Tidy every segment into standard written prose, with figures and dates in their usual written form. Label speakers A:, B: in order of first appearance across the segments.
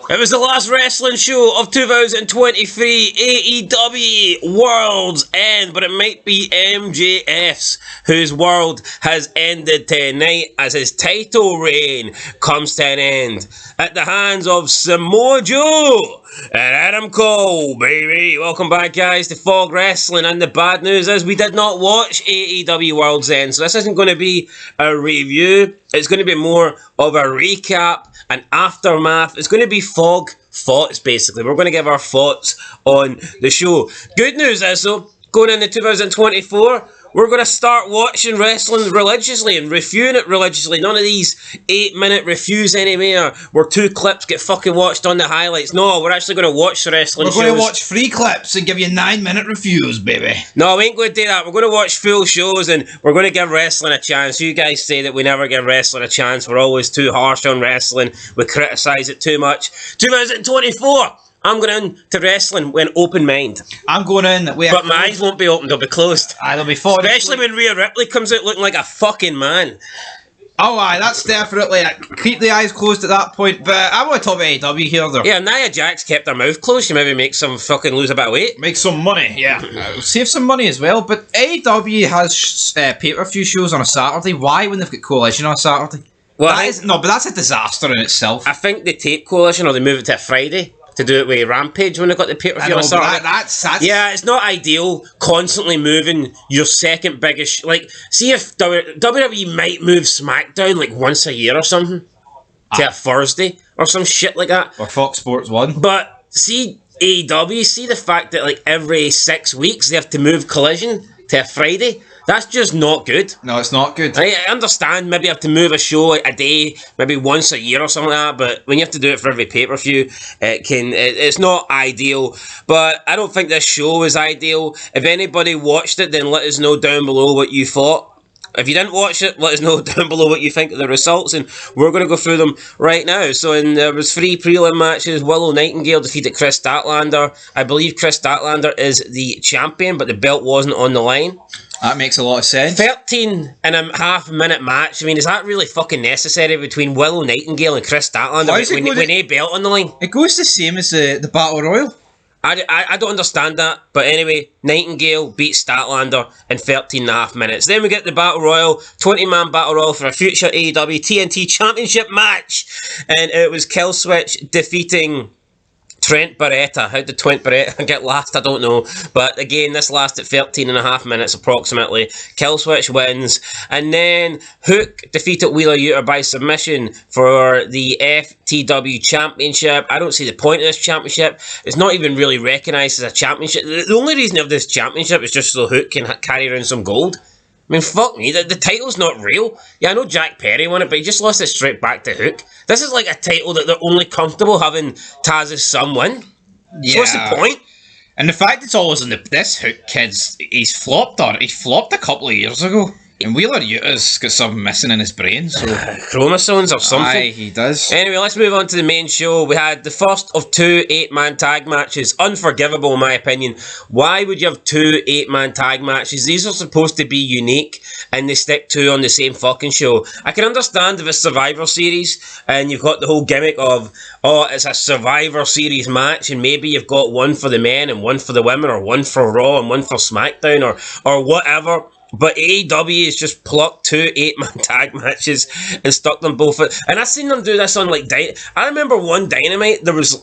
A: It was the last wrestling show of 2023 AEW World's End, but it might be MJF's, whose world has ended tonight as his title reign comes to an end at the hands of Samoa Joe and Adam Cole, baby. Welcome back, guys, to Fog Wrestling, and the bad news is we did not watch AEW World's End, so this isn't going to be a review. It's going to be more of a recap, an aftermath. It's going to be Fog thoughts, basically. We're going to give our thoughts on the show. Good news is, though, going into 2024, we're going to start watching wrestling religiously and reviewing it religiously. None of these 8-minute reviews anymore where 2 clips get fucking watched on the highlights. No, we're actually going to watch the wrestling shows.
B: We're going to watch 3 clips and give you 9-minute reviews, baby.
A: No, we ain't going to do that. We're going to watch full shows and we're going to give wrestling a chance. You guys say that we never give wrestling a chance. We're always too harsh on wrestling. We criticise it too much. 2024! I'm going into wrestling with an open mind.
B: I'm going in.
A: But my eyes won't be open, they'll be closed.
B: They'll be falling.
A: Especially when Rhea Ripley comes out looking like a fucking man.
B: Oh, aye, that's definitely it. Keep the eyes closed at that point. But I want to talk about AEW here, though.
A: Yeah, Nia Jax kept her mouth closed. She maybe makes some fucking lose a bit of weight.
B: Make some money, yeah. Save some money as well. But AEW has pay-per-view shows on a Saturday. Why when they've got Coalition on a Saturday?
A: Well,
B: but that's a disaster in itself.
A: I think they tape Coalition or they move it to a Friday to do it with Rampage when they got the pay-per-view on Saturday.
B: That's
A: yeah, it's not ideal constantly moving your second biggest... Like, see if WWE might move SmackDown like once a year or something to a Thursday or some shit like that.
B: Or Fox Sports 1.
A: But see AEW, see the fact that like every 6 weeks they have to move Collision to a Friday. That's just not good.
B: No, it's not good.
A: I understand maybe you have to move a show a day, maybe once a year or something like that, but when you have to do it for every pay-per-view, it's not ideal. But I don't think this show is ideal. If anybody watched it, then let us know down below what you thought. If you didn't watch it, let us know down below what you think of the results, and we're going to go through them right now. So there was 3 prelim matches. Willow Nightingale defeated Chris Statlander. I believe Chris Statlander is the champion, but the belt wasn't on the line.
B: That makes a lot of sense.
A: 13.5-minute match. I mean, is that really fucking necessary between Willow Nightingale and Chris Statlander with a belt on the line?
B: It goes the same as the Battle Royal.
A: I don't understand that, but anyway, Nightingale beats Statlander in 13.5 minutes. Then we get the Battle Royal, 20-man Battle Royal for a future AEW TNT Championship match, and it was Killswitch defeating Trent Barretta. How did Trent Barretta get last? I don't know. But again, this lasted 13.5 minutes approximately. Killswitch wins. And then Hook defeated Wheeler Yuta by submission for the FTW Championship. I don't see the point of this championship. It's not even really recognised as a championship. The only reason of this championship is just so Hook can carry around some gold. I mean, fuck me, the title's not real. Yeah, I know Jack Perry won it, but he just lost it straight back to Hook. This is like a title that they're only comfortable having Taz's son win. Yeah. So what's the point?
B: And the fact it's always in this Hook kid's, he's flopped on it. He flopped a couple of years ago. And Wheeler Yuta's got something missing in his brain, so...
A: Chromosomes or something.
B: Aye, he does.
A: Anyway, let's move on to the main show. We had the first of 2 8-man tag matches. Unforgivable, in my opinion. Why would you have 2 8-man tag matches? These are supposed to be unique, and they stick 2 on the same fucking show. I can understand if it's Survivor Series, and you've got the whole gimmick of, oh, it's a Survivor Series match, and maybe you've got one for the men, and one for the women, or one for Raw, and one for SmackDown, or whatever. But AEW has just plucked 2 8-man tag matches and stuck them both in. And I've seen them do this on like I remember one Dynamite, there was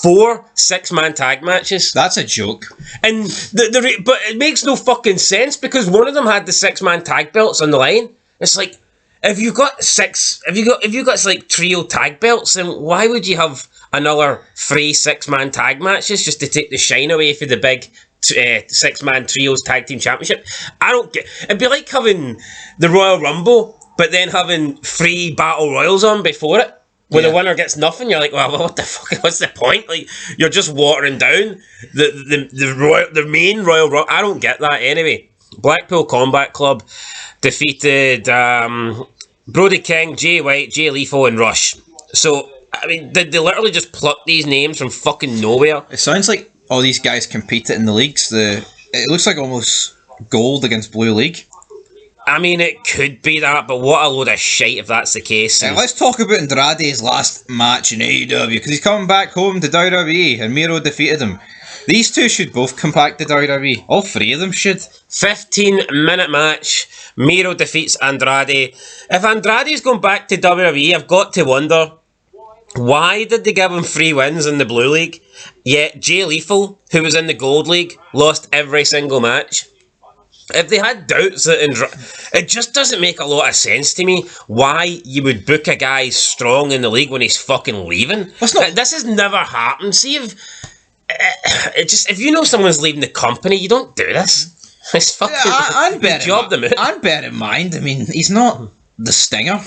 A: 4 6-man tag matches.
B: That's a joke.
A: And but it makes no fucking sense because one of them had the 6-man tag belts on the line. It's like, if you got like trio tag belts, then why would you have another 3 6-man tag matches just to take the shine away for the big 6-man trios tag team championship? I don't get. It'd be like having the Royal Rumble, but then having 3 battle royals on before it, where the winner gets nothing. You're like, well, what the fuck? What's the point? Like, you're just watering down the main Royal Rumble. I don't get that. Anyway, Blackpool Combat Club defeated Brody King, Jay White, Jay Lethal, and Rush. So I mean, did they literally just pluck these names from fucking nowhere?
B: It sounds like all these guys competed in the leagues. It looks like almost gold against blue league.
A: I mean, it could be that, but what a load of shite if that's the case.
B: Now, let's talk about Andrade's last match in AEW, because he's coming back home to WWE, and Miro defeated him. These two should both come back to WWE. All three of them should.
A: 15-minute match. Miro defeats Andrade. If Andrade's going back to WWE, I've got to wonder, why did they give him 3 wins in the Blue League? Yet Jay Lethal, who was in the Gold League, lost every single match. If they had doubts that it just doesn't make a lot of sense to me why you would book a guy strong in the league when he's fucking leaving. This has never happened. See, if you know someone's leaving the company, you don't do this. It's fucking
B: and bear in mind, I mean, he's not the Stinger.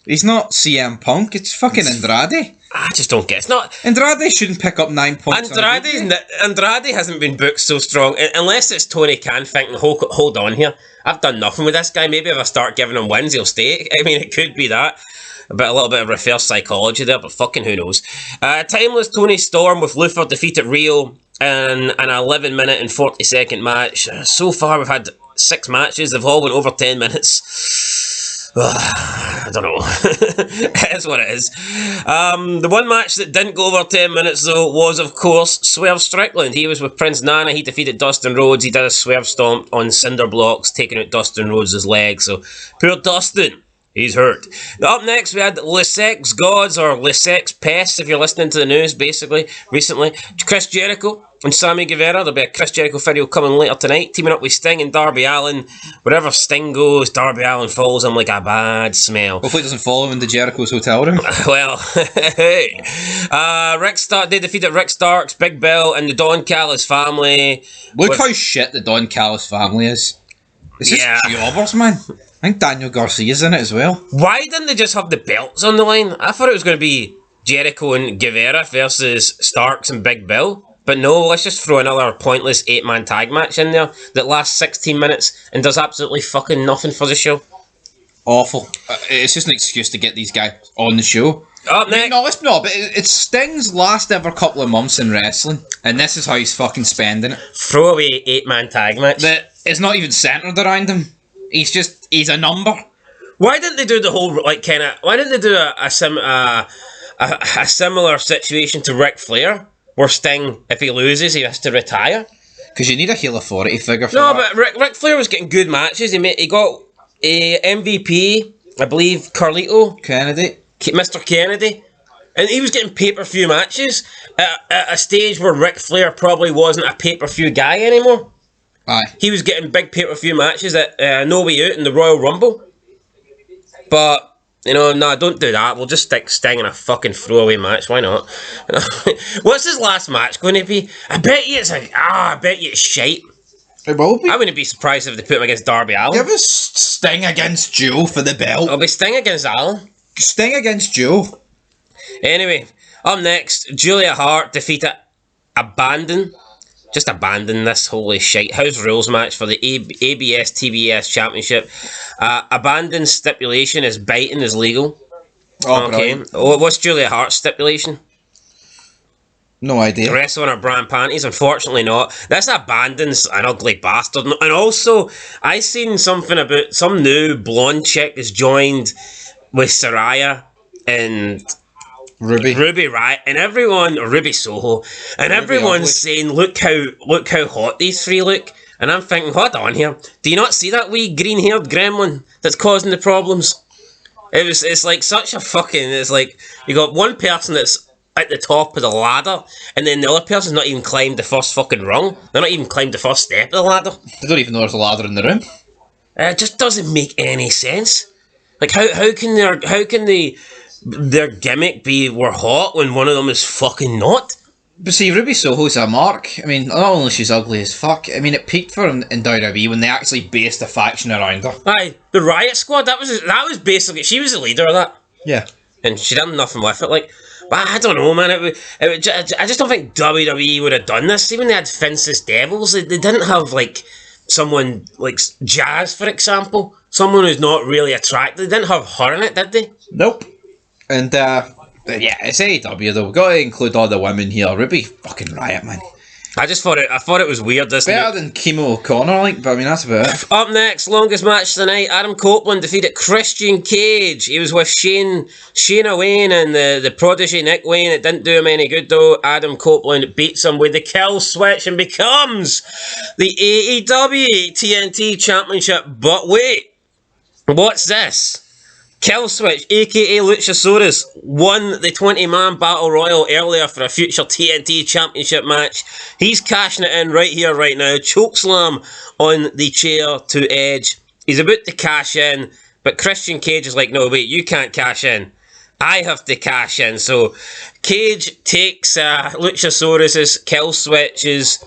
B: He's not CM Punk. It's fucking Andrade.
A: I just don't get it. It's not
B: Andrade shouldn't pick up 9 points.
A: Andrade hasn't been booked so strong unless it's Tony Khan thinking, hold on here, I've done nothing with this guy. Maybe if I start giving him wins, he'll stay. I mean, it could be that. A little bit of reverse psychology there, but fucking who knows. Timeless Tony Storm with Luther defeated Rio in an 11-minute and 40-second match. So far, we've had 6 matches. They've all went over 10 minutes. I don't know. It's what it is. The one match that didn't go over 10 minutes, though, was, of course, Swerve Strickland. He was with Prince Nana. He defeated Dustin Rhodes. He did a swerve stomp on cinder blocks, taking out Dustin Rhodes' leg. So, poor Dustin. He's hurt. Up next, we had Les Sex Gods, or Les Sex Pests, if you're listening to the news, basically, recently. Chris Jericho and Sammy Guevara. There'll be a Chris Jericho video coming later tonight, teaming up with Sting and Darby Allin. Wherever Sting goes, Darby Allin follows him like a bad smell.
B: Hopefully he doesn't follow him in the Jericho's hotel room.
A: Well, hey. They defeated Rick Starks, Big Bill, and the Don Callis family.
B: Look how shit the Don Callis family is. It's just jobbers, man. I think Daniel Garcia's in it as well.
A: Why didn't they just have the belts on the line? I thought it was going to be Jericho and Guevara versus Starks and Big Bill. But no, let's just throw another pointless 8-man tag match in there that lasts 16 minutes and does absolutely fucking nothing for the show.
B: Awful. It's just an excuse to get these guys on the show.
A: Up next.
B: But it's Sting's last ever couple of months in wrestling, and this is how he's fucking spending it.
A: Throwaway 8-man tag match.
B: It's not even centered around him. He's a number.
A: Why didn't they do the whole, why didn't they do a similar situation to Ric Flair, where Sting, if he loses, he has to retire?
B: Because you need a heel authority figure for that.
A: No, but Ric Flair was getting good matches. He got a MVP, I believe, Mr. Kennedy. And he was getting pay-per-view matches at a stage where Ric Flair probably wasn't a pay-per-view guy anymore.
B: Aye.
A: He was getting big pay-per-view matches at No Way Out in the Royal Rumble. But, no, don't do that. We'll just stick Sting in a fucking throwaway match. Why not? What's his last match going to be? I bet you it's shite.
B: It will be.
A: I wouldn't be surprised if they put him against Darby Allin.
B: Give us Sting against Joe for the belt.
A: It'll be Sting against Allin.
B: Sting against Joe.
A: Anyway, up next, Julia Hart defeated Abandon. Just abandon this holy shit house rules match for the ABS TBS Championship. Abandon stipulation is biting is legal.
B: Oh, okay.
A: What's Julia Hart's stipulation?
B: No idea.
A: Wrestle on her brand panties? Unfortunately not. This Abandon's an ugly bastard. And also, I seen something about some new blonde chick has joined with Saraya and Ruby Riot, and everyone, Ruby Soho, and everyone's saying, look how hot these three look. And I'm thinking, hold on here, do you not see that wee green-haired gremlin that's causing the problems? It's like such a fucking, it's like, you got one person that's at the top of the ladder, and then the other person's not even climbed the first fucking rung. They're not even climbed the first step of the ladder.
B: They don't even know there's a ladder in the room.
A: It just doesn't make any sense. Like, how can their gimmick be we're hot when one of them is fucking not?
B: But see, Ruby Soho's a mark. I mean, not only she's ugly as fuck, I mean, it peaked for her in WWE when they actually based a faction around her.
A: Aye, the Riot Squad, that was basically, she was the leader of that.
B: Yeah.
A: And she done nothing with it, like, but I don't know, man, I just don't think WWE would have done this. Even they had Vince's Devils, they didn't have, like, someone, like, Jazz, for example, someone who's not really attractive, they didn't have her in it, did they?
B: Nope. And, yeah, it's AEW though. We've got to include all the women here. Ruby fucking Riot, man.
A: I thought it was weird. This
B: Better than Chemo O'Connor, like, but I mean, that's about it.
A: Up next, longest match tonight. Adam Copeland defeated Christian Cage. He was with Shayna Wayne and the prodigy Nick Wayne. It didn't do him any good though. Adam Copeland beats him with the kill switch and becomes the AEW TNT Championship. But wait, what's this? Kill Switch, aka Luchasaurus, won the 20-man Battle Royal earlier for a future TNT Championship match. He's cashing it in right here, right now. Chokeslam on the chair to Edge. He's about to cash in, but Christian Cage is like, no, wait, you can't cash in. I have to cash in. So Cage takes Luchasaurus' Kill Switch's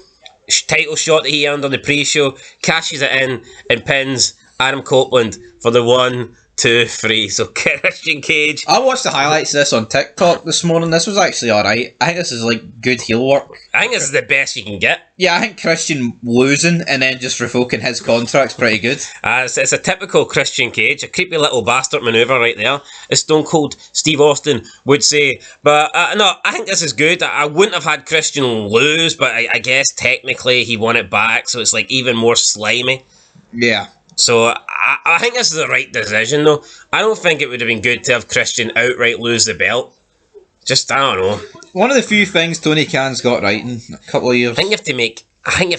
A: title shot that he earned on the pre-show, cashes it in, and pins Adam Copeland for the 1, 2, 3. So Christian Cage.
B: I watched the highlights of this on TikTok this morning. This was actually alright. I think this is like good heel work.
A: I think this is the best you can get.
B: Yeah, I think Christian losing and then just revoking his contract's pretty good.
A: It's a typical Christian Cage, a creepy little bastard manoeuvre right there, as Stone Cold Steve Austin would say. But no, I think this is good. I wouldn't have had Christian lose, but I guess technically he won it back, so it's like even more slimy.
B: Yeah.
A: So I think this is the right decision though. I don't think it would have been good to have Christian outright lose the belt. Just, I don't know.
B: One of the few things Tony Khan's got right in a couple of years.
A: I think you have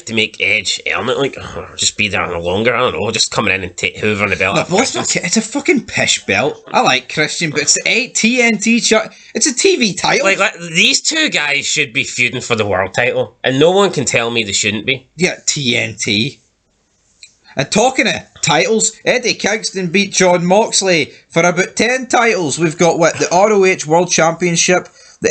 A: to make Edge earn it, like, just be there longer, I don't know, just coming in and hoovering the belt.
B: No, it's a fucking pish belt. I like Christian, but it's the TNT it's a TV title.
A: Like, these two guys should be feuding for the world title, and no one can tell me they shouldn't be.
B: Yeah, TNT. And talking of titles, Eddie Kingston beat John Moxley for about 10 titles. We've got the ROH World Championship, the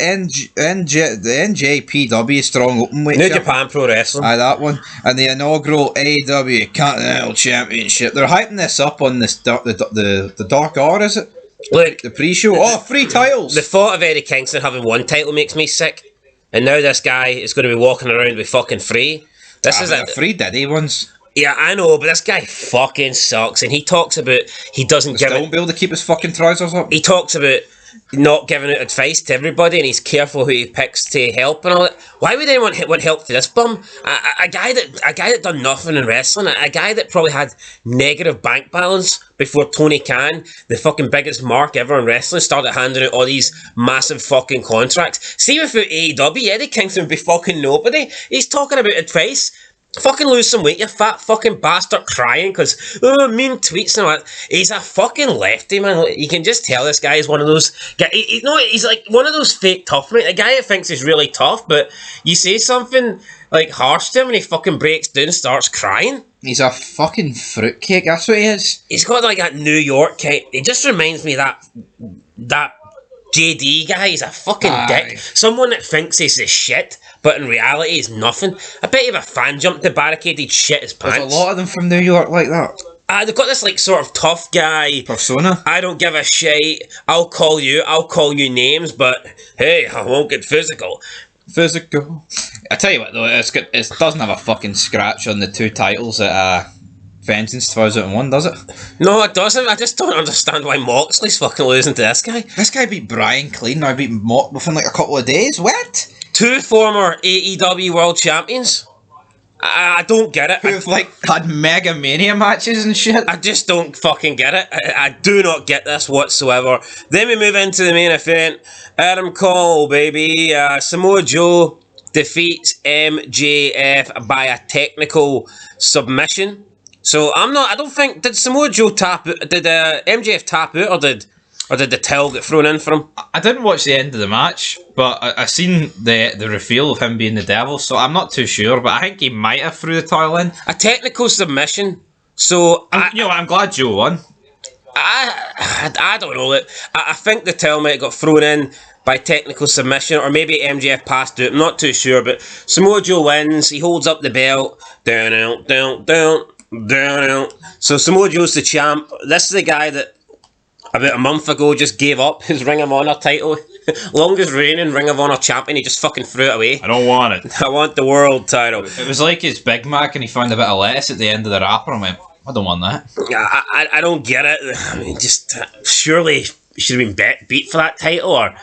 B: NJPW Strong Openweight
A: New Japan Pro Wrestling.
B: Aye, that one. And the inaugural AEW Continental Championship. They're hyping this up on this the Dark Hour, is it?
A: Look,
B: the pre-show. 3 titles.
A: The thought of Eddie Kingston having 1 title makes me sick. And now this guy is going to be walking around with fucking 3. This is
B: a 3 Diddy ones.
A: Yeah, I know, but this guy fucking sucks, and he talks about he doesn't give.
B: Won't be able to keep his fucking trousers up.
A: He talks about not giving out advice to everybody, and he's careful who he picks to help and all that. Why would anyone want help to this bum? A guy that done nothing in wrestling, a guy that probably had negative bank balance before Tony Khan, the fucking biggest mark ever in wrestling, started handing out all these massive fucking contracts. See, without AEW, Eddie Kingston would be fucking nobody. He's talking about advice. Fucking lose some weight, you fat fucking bastard, crying because mean tweets and all that. He's a fucking lefty, man. You can just tell this guy is one of those guys. He's like one of those fake tough men. A guy that thinks he's really tough, but you say something like harsh to him and he fucking breaks down and starts crying.
B: He's a fucking fruitcake, that's what he is.
A: He's got like that New York kind. He just reminds me of that JD guy. He's a fucking dick. Someone that thinks he's the shit, but in reality he's nothing. I bet if a fan jumped the barricade, he'd shit his pants.
B: There's a lot of them from New York like that.
A: They've got this like sort of tough guy
B: persona.
A: I don't give a shit. I'll call you names, but hey, I won't get physical.
B: I tell you what though, it doesn't have a fucking scratch on the 2 titles at Vengeance 2001, does it?
A: No, it doesn't. I just don't understand why Moxley's fucking losing to this guy.
B: This guy beat Brian Clean, now beat Mox within like a couple of days. What?
A: 2 former AEW World Champions. I don't get it.
B: Who've like had Mega Mania matches and shit.
A: I just don't fucking get it. I do not get this whatsoever. Then we move into the main event. Adam Cole, baby. Samoa Joe defeats MJF by a technical submission. So I don't think, did Samoa Joe tap out? Did MJF tap out, or did the towel get thrown in for him?
B: I didn't watch the end of the match, but I seen the reveal of him being the devil, so I'm not too sure, but I think he might have threw the towel in.
A: A technical submission. So
B: I'm glad Joe won.
A: I don't know. I think the towel might have got thrown in by technical submission, or maybe MJF passed out. I'm not too sure, but Samoa Joe wins. He holds up the belt. Down, out, down, down. So Samoa Joe's the champ. This is the guy that about a month ago just gave up his Ring of Honor title. Longest reigning Ring of Honor champion. He just fucking threw it away.
B: I don't want it.
A: I want the world title.
B: It was like his Big Mac and he found a bit of lettuce at the end of the wrapper and went, I don't want that.
A: I don't get it. I mean, just surely he should have been beat for that title, or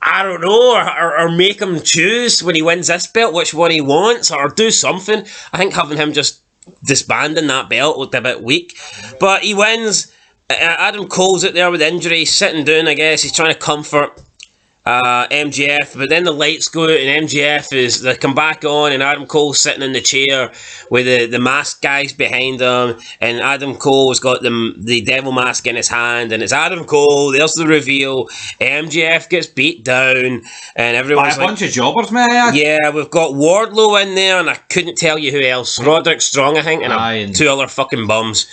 A: I don't know, or make him choose when he wins this belt which one he wants, or do something. I think having him just disbanding that belt looked a bit weak, but he wins. Adam Cole's out there with injury, sitting down. I guess he's trying to comfort MJF, but then the lights go out and they come back on, and Adam Cole's sitting in the chair with the masked guys behind him, and Adam Cole's got the devil mask in his hand, and it's Adam Cole. There's the reveal. MJF gets beat down, and everyone's
B: by a bunch of jobbers, man.
A: Yeah, we've got Wardlow in there, and I couldn't tell you who else. Roderick Strong, I think, and two other fucking bums.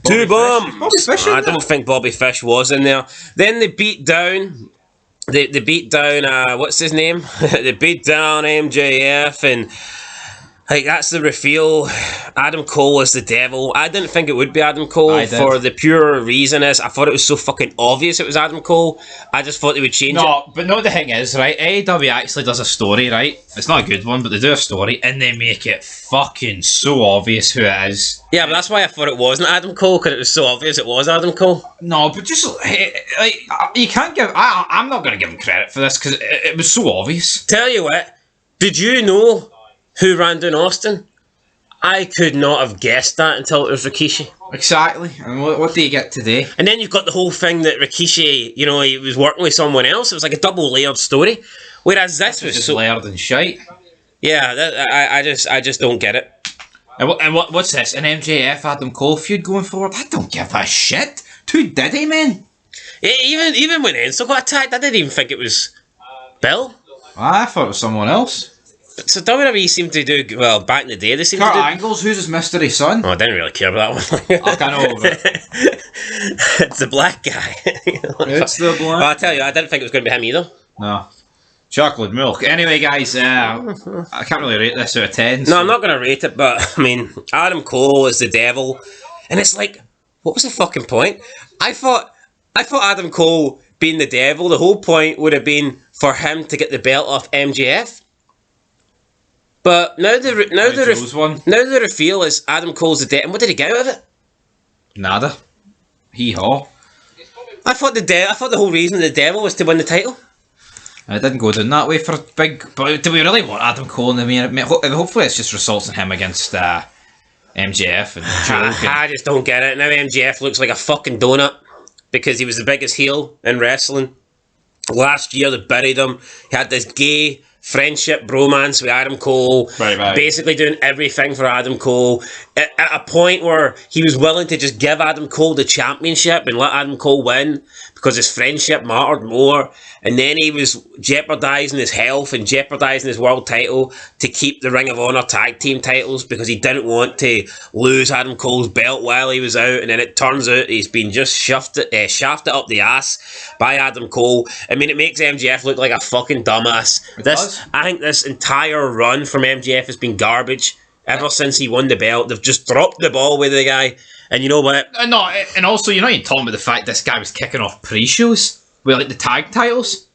A: Two bums. I don't think Bobby Fish was in there. Then they beat down. They beat down, what's his name? They beat down MJF, and like that's the reveal. Adam Cole is the devil. I didn't think it would be Adam Cole for the pure reason is I thought it was so fucking obvious it was Adam Cole. I just thought they would change it.
B: No, but no, the thing is, right, AEW actually does a story, right? It's not a good one, but they do a story, and they make it fucking so obvious who it is.
A: Yeah, but that's why I thought it wasn't Adam Cole, because it was so obvious it was Adam Cole.
B: No, but just, like, you can't give... I'm not going to give him credit for this, because it was so obvious.
A: Tell you what, did you know who ran down Austin? I could not have guessed that until it was Rikishi.
B: Exactly. And what do you get today?
A: And then you've got the whole thing that Rikishi, you know, he was working with someone else. It was like a double layered story. Whereas this was
B: just
A: so
B: layered and shite.
A: Yeah, I just don't get it.
B: And what's this? An MJF Adam Cole feud going forward? I don't give a shit. Too diddy, man.
A: Yeah, even when Enzo got attacked, I didn't even think it was Bill.
B: I thought it was someone else.
A: So WWE seemed to do well back in the day. They seemed
B: Kurt
A: to do.
B: Angle's, who's his mystery son?
A: Oh, I didn't really care about that one.
B: I know, but
A: it's the black guy.
B: It's the black.
A: Well, I tell you, I didn't think it was going to be him either.
B: No. Chocolate milk. Anyway, guys, I can't really rate this out of 10.
A: No, I'm not going to rate it, but I mean, Adam Cole is the devil, and it's like, what was the fucking point? I thought Adam Cole being the devil, the whole point would have been for him to get the belt off MJF. But now the reveal is Adam Cole's the devil. And what did he get out of it?
B: Nada. Hee-haw.
A: I thought the whole reason the devil was to win the title.
B: It didn't go down that way for big. But do we really want Adam Cole? I mean, hopefully it's just results in him against MJF and Joe.
A: I just don't get it. Now MJF looks like a fucking donut because he was the biggest heel in wrestling. Last year they buried him. He had this gay friendship bromance with Adam Cole,
B: right.
A: Basically doing everything for Adam Cole at a point where he was willing to just give Adam Cole the championship and let Adam Cole win because his friendship mattered more, and then he was jeopardising his health and jeopardising his world title to keep the Ring of Honor tag team titles because he didn't want to lose Adam Cole's belt while he was out, and then it turns out he's been just shafted up the ass by Adam Cole. I mean, it makes MJF look like a fucking dumbass. I think this entire run from MJF has been garbage ever since he won the belt. They've just dropped the ball with the guy. And you know what?
B: No, and also, you're not even talking about the fact this guy was kicking off pre-shows with like the tag titles.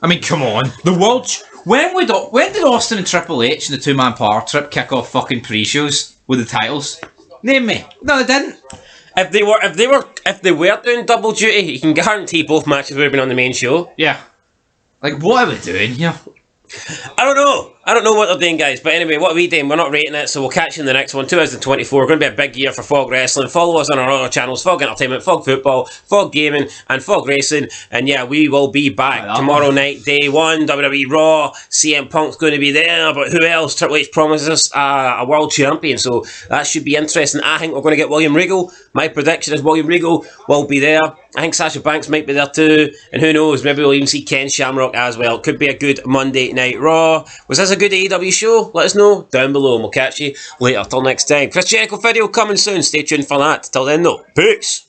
B: I mean, come on. The world. When did Austin and Triple H and the two-man power trip kick off fucking pre-shows with the titles? Name me. No, they didn't.
A: If they were doing double duty, you can guarantee both matches would have been on the main show.
B: Yeah. Like, what are we doing here?
A: I don't know what they're doing, guys. But anyway, what are we doing? We're not rating it, so we'll catch you in the next one. 2024, going to be a big year for Fog Wrestling. Follow us on our other channels, Fog Entertainment, Fog Football, Fog Gaming, and Fog Racing. And yeah, we will be back tomorrow night, day 1, WWE Raw. CM Punk's going to be there, but who else? Triple H promises us a world champion, so that should be interesting. I think we're going to get William Regal. My prediction is William Regal will be there. I think Sasha Banks might be there too, and who knows, maybe we'll even see Ken Shamrock as well. It could be a good Monday Night Raw. Was this a good AEW show? Let us know down below, and we'll catch you later. Till next time. Chris Jericho video coming soon. Stay tuned for that. Till then though, peace.